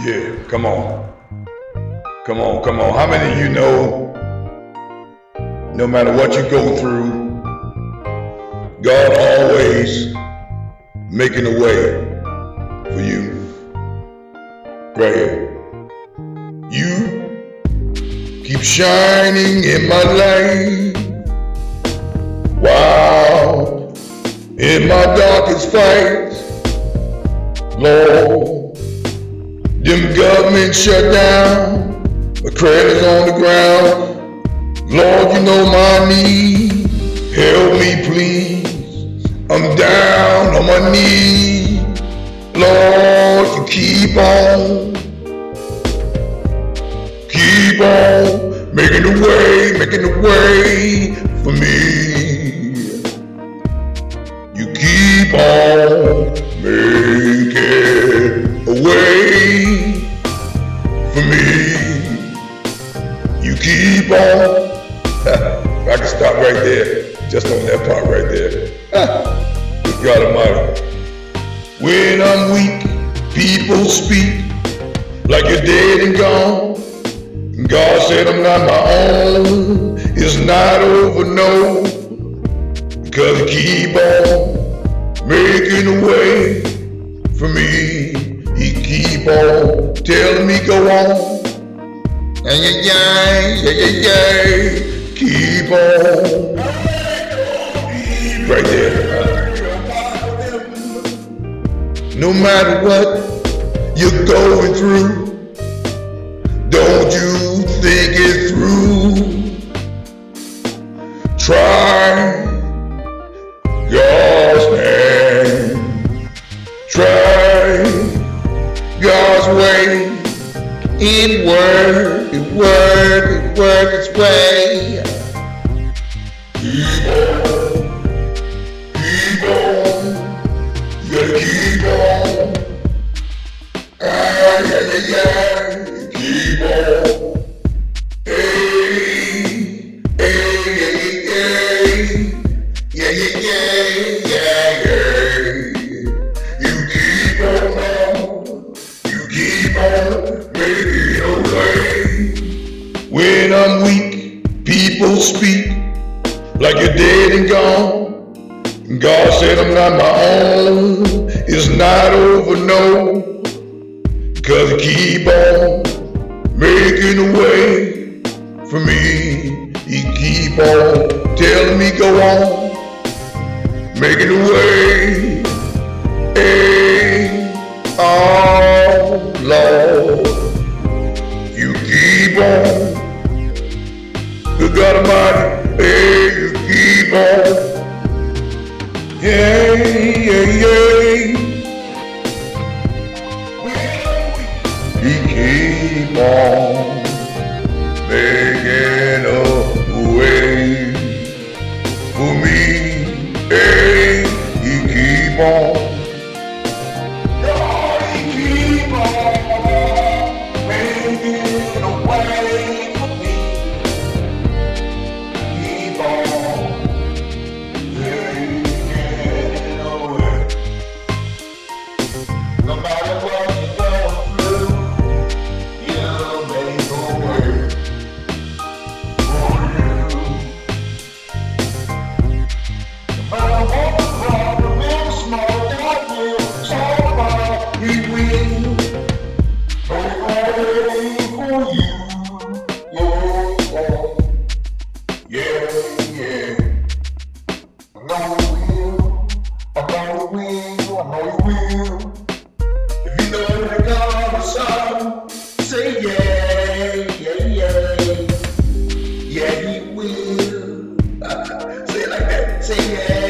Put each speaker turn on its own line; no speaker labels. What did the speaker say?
Yeah, come on. Come on, come on. How many of you know no matter what you go through, God always making a way for you? Right here. You keep shining in my light. Wow. In my darkest fights, Lord, them government shut down, my credit's on the ground. Lord, you know my need. Help me, please. I'm down on my knees. Lord, you keep on making the way for me. You keep on making a way for me. You keep on. I can stop right there, just on that part right there. Good God Almighty. When I'm weak, people speak like you're dead and gone. God said I'm not my own. It's not over, no. Because He keep on making a way for me. He keep on telling me go on. Yeah. Keep on. Right there. No matter what you're going through, don't you think it through. Try God's hand. Try God's way. It work its way. Keep on, you gotta keep on. Yeah, keep on. Hey, yeah. You keep on making a way. When I'm weak, people speak like you're dead and gone. God said I'm not my own. It's not over, no. Cause He keep on making a way for me. He keep on telling me go on, making a way. Hey, oh Lord, you keep on. Good God Almighty, hey, you keep on. Yeah. He keep on making a way for me. Hey, He keep on. Oh, He keep on making a way for me. Keep on making a way. No matter what you're going through, He'll make a way for you. No matter what the problem is, small, God will solve all. He will make a way for you. Yeah. I know He will. If you know that God is son, say yeah. Yeah, He will. Say it like that. Say yeah.